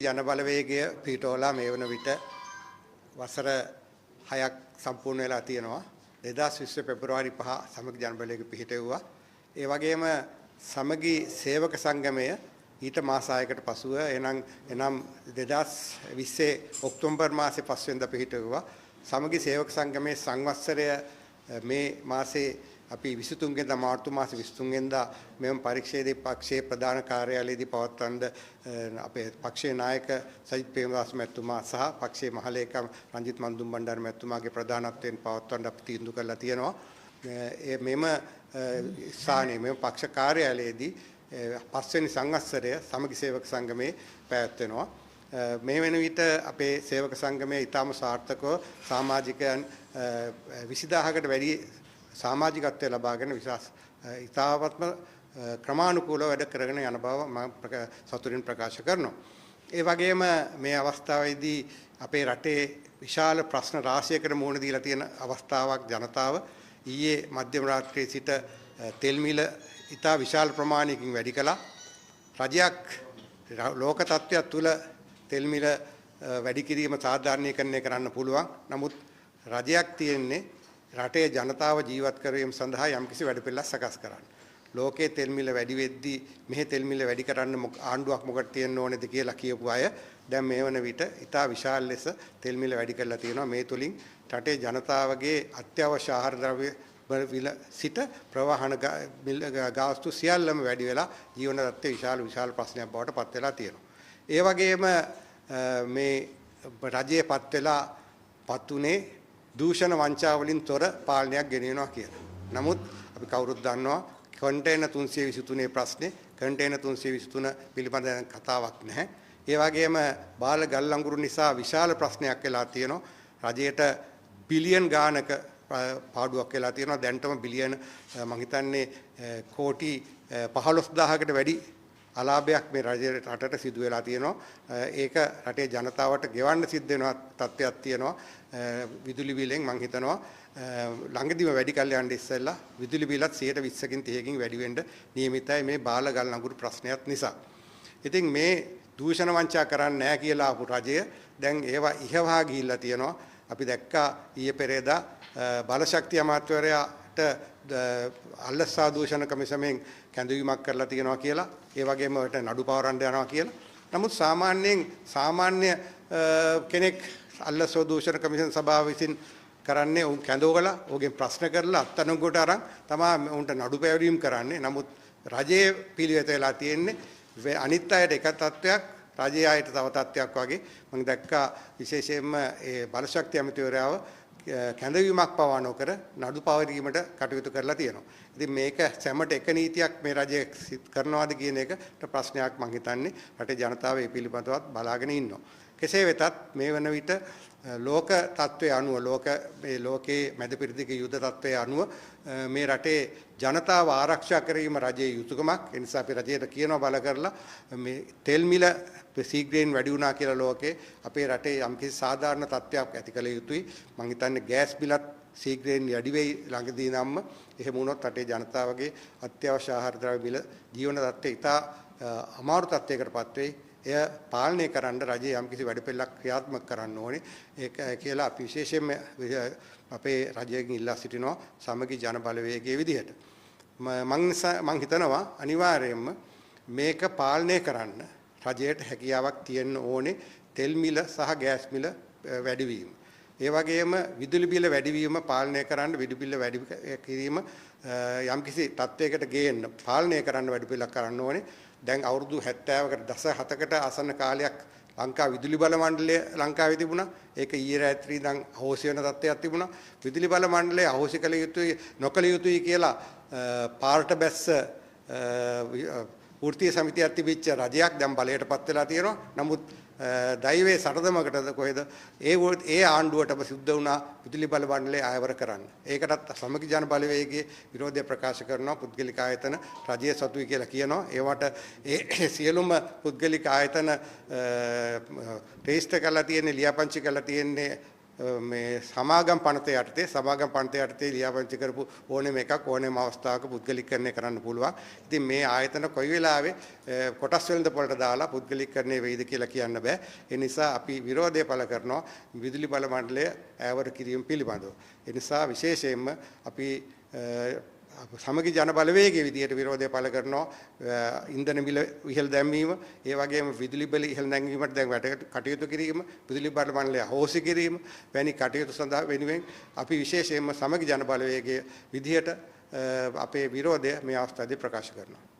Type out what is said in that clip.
ජනබලවේගය පිටෝලා මේ වන විට වසර 6ක් සම්පූර්ණ වෙලා තියෙනවා. 2020 පෙබරවාරි 5 සමගි ජනබලවේගය පිහිටෙව්වා. ඒ වගේම සමගි සේවක සංගමය ඊට මාස 6කට පසුව එනම් 2020 ඔක්තෝබර් මාසේ 5 වෙනිදා පිහිටෙව්වා. සමගි සේවක සංගමයේ සංවත්සරය මේ මාසේ අපි 23 වෙනිදා මාර්තු මාසේ 23 වෙනිදා මෙම පරීක්ෂේදී පක්ෂයේ ප්‍රධාන කාර්යාලයේදී පවත්වන අපේ පක්ෂයේ නායක සජිත් ප්‍රේමදාස මැතිතුමා සහ පක්ෂයේ මහලේකම් රංජිත් මන්දුම් බණ්ඩාර මැතිතුමාගේ ප්‍රධානත්වයෙන් පවත්වන්න අපි තීන්දුව කරලා තියෙනවා. මෙම ස්ථානයේ මෙම පක්ෂ කාර්යාලයේදී පස්වෙනි සංවත්සරය සමගි සේවක සංගමයේ පැවැත්වෙනවා. මේ වෙන විට අපේ සේවක සංගමයේ ඊටම සාර්ථකව සමාජිකයන් 20000කට වැඩි සමාජිකත්වය ලබාගෙන ඉතාමත්ම ක්‍රමානුකූලව වැඩ කරගෙන යන බව මම සතුටින් ප්‍රකාශ කරනවා. ඒ වගේම මේ අවස්ථාවේදී අපේ රටේ විශාල ප්‍රශ්න රාශියකට මුහුණ දීලා තියෙන අවස්ථාවක් ජනතාව ඊයේ මධ්‍යම රාත්‍රියේ සිට තෙල් මිල ඉතා විශාල ප්‍රමාණයකින් වැඩි කළා. රජයක් ලෝක තත්ත්වයක් තුළ තෙල් මිල වැඩි කිරීම සාධාරණීකරණය කරන්න පුළුවන්. නමුත් රජයක් තියෙන්නේ රටේ ජනතාව ජීවත් කරවීම සඳහා යම්කිසි වැඩපිළිවෙලක් සකස් කරන්න. ලෝකයේ තෙල් මිල වැඩි වෙද්දී මෙහි තෙල් මිල වැඩි කරන්න ආණ්ඩුවක් මොකටද තියෙන්න ඕනේද කියලා කියපු අය දැන් මේ වන විට ඉතා විශාල ලෙස තෙල් මිල වැඩි කරලා තියෙනවා. මේ තුලින් රටේ ජනතාවගේ අත්‍යවශ්‍ය ආහාර ද්‍රව්‍ය මිල සිට ප්‍රවාහන ගාස්තු සියල්ලම වැඩි වෙලා ජීවන තත්ත්වයේ විශාල ප්‍රශ්නයක් බවට පත් වෙලා තියෙනවා. ඒ වගේම මේ රජයේ පත් උනේ දූෂණ වංචා වලින් තොර පාලනයක් ගෙනියනවා කියලා. නමුත් අපි කවුරුත් දන්නවා කන්ටේනර් 323 ප්‍රශ්නේ කන්ටේනර් 323 පිළිබඳ කතාවක් නැහැ. ඒ වගේම බාල ගල් අඟුරු නිසා විශාල ප්‍රශ්නයක් වෙලා තියෙනවා. රජයට බිලියන් ගානක පාඩුවක් වෙලා තියෙනවා. දැන්ටම බිලියන මම හිතන්නේ කෝටි 15000කට වැඩි අලාභයක් මේ රටට සිදු වෙලා තියෙනවා. ඒක රටේ ජනතාවට ගෙවන්න සිද්ධ වෙන තත්ත්වයක් තියෙනවා. විදුලි බිලෙන් මම හිතනවා ළඟදිම වැඩි කල් යන්න ඉස්සෙල්ලා විදුලි බිලත් 120කින් 30කින් වැඩි වෙන්න නියමිතයි මේ බාල ගල් අඟුරු ප්‍රශ්නයත් නිසා. ඉතින් මේ දූෂණ වංචා කරන්නේ නැහැ කියලා ආපු රජය දැන් ඒවා ඉහවහා ගිහිල්ලා තියෙනවා. අපි දැක්කා ඊයේ පෙරේදා බලශක්ති අමාත්‍යවරයාට අල්ලසා දූෂණ කමිසමෙන් කැඳවීමක් කරලා තියෙනවා කියලා. ඒ වගේම ඔයාලට නඩු පවරන්න යනවා කියලා. නමුත් සාමාන්‍ය කෙනෙක් අල්ලසා දූෂණ කමිෂන් සභාව විසින් කරන්නේ උන් කැඳවලා ඔහුගෙන් ප්‍රශ්න කරලා අත්අඩංගුවට අරන් තමයි උන්ට නඩු පැවරීම කරන්නේ. නමුත් රජයේ පිළිවෙත වෙලා තියෙන්නේ අනිත් අයට එක තත්ත්වයක් රජයේ අයට තව තත්ත්වයක් වගේ. මම දැක්කා විශේෂයෙන්ම ඒ බලශක්ති අමාත්‍යවරයාව කැඳවීමක් පවා නොකර නඩු පවරීමට කටයුතු කරලා තියෙනවා. ඉතින් මේක සැමට එක නීතියක් මේ රජය කරනවාද කියන එකට ප්‍රශ්නයක් මම හිතන්නේ රටේ ජනතාව මේ පිළිබඳවත් බලාගෙන ඉන්නවා. කෙසේ වෙතත් මේ වන විට ලෝක තත්ත්වයේ අනුව ලෝකයේ මැද පෙරදිග යුද තත්ත්වයේ අනුව මේ රටේ ජනතාව ආරක්ෂා කිරීම රජයේ යුතුයකමක්. ඒ නිසා අපි රජයට කියනවා බල කරලා මේ තෙල් මිල සීග්‍රයෙන් වැඩි වුණා කියලා ලෝකේ අපේ රටේ යම්කිසි සාධාරණ තත්ත්වයක් ඇති කළ යුතුයි. මම හිතන්නේ ගෑස් බිලත් සීග්‍රයෙන් වැඩි වෙයි ළඟදී නම්ම. එහෙම වුණොත් රටේ ජනතාවගේ අත්‍යවශ්‍ය ආහාර ද්‍රව්‍ය මිල ජීවන තත්ත්වය ඉතා අමාරු තත්ත්වයකටපත් වෙයි. එය පාලනය කරන්න රජය යම්කිසි වැඩපිළිවෙලක් ක්‍රියාත්මක කරන්න ඕනේ. ඒක කියලා අපි විශේෂයෙන්ම අපේ රජයෙන් ඉල්ලා සිටිනවා සමගි ජන බලවේගයේ විදිහට. මම හිතනවා අනිවාර්යයෙන්ම මේක පාලනය කරන්න රජයට හැකියාවක් තියෙන්න ඕනේ තෙල් මිල සහ ගෑස් මිල වැඩිවීම. ඒ වගේම විදුලි බිල වැඩිවීම පාලනය කරන්න විදුලි බිල වැඩි කිරීම යම්කිසි තත්වයකට ගේන්න පාලනය කරන්න වැඩපිළිවෙලක් කරන්න ඕනේ. දැන් අවුරුදු 70කට 17කට ආසන්න කාලයක් ලංකා විදුලි බල මණ්ඩලය ලංකාවේ තිබුණා. ඒක ඊයේ රාත්‍රියේ ඉඳන් අහෝසි වෙන තත්ත්වයක් තිබුණා. විදුලි බල මණ්ඩලය අහෝසි කළ යුතුයි නොකළ යුතුයි කියලා පාර්ට බැස්ස වෘත්තීය සමිතියක් තිබිච්ච රජයක් දැන් බලයටපත් වෙලා තියෙනවා. නමුත් දෛවයේ සරදමකටද කොහෙද ඒ ආණ්ඩුවටම සිද්ධ වුණා විදුලි බල මණ්ඩලය ආයවර කරන්න. ඒකටත් සමගි ජන බලවේගයේ විරෝධය ප්‍රකාශ කරනවා. පුද්ගලික ආයතන රජයේ සතුයි කියලා කියනවා. ඒවට ඒ සියලුම පුද්ගලික ආයතන රෙජිස්ටර් කරලා තියෙන්නේ ලියාපදිංචි කරලා තියෙන්නේ මේ සමාගම් පනත යටතේ සමාගම් පනත යටතේ ලියාපදිංචි කරපු ඕනෙම එකක් ඕනෙම අවස්ථාවක පුද්ගලිකකරණය කරන්න පුළුවන්. ඉතින් මේ ආයතන කොයි වෙලාවෙ කොටස් වෙළඳ පොළට දාලා පුද්ගලිකකරණය වෙයිද කියලා කියන්න බෑ. ඒ නිසා අපි විරෝධය පළ කරනවා විදුලි බල මණ්ඩලය ඈවර කිරීම පිළිබඳව. ඒ නිසා විශේෂයෙන්ම අපි සමගි ජන බලවේගයේ විදියට විරෝධය පළ කරනවා ඉන්ධන මිල ඉහළ දැමීම ඒ වගේම විදුලි බිල ඉහළ නැංවීමට දැන් කටයුතු කිරීම විදුලි බල මණ්ඩලය අහෝසි කිරීම වැනි කටයුතු සඳහා වෙනුවෙන් අපි විශේෂයෙන්ම සමගි ජන බලවේගයේ විදියට අපේ විරෝධය මේ අවස්ථාවේදී ප්‍රකාශ කරනවා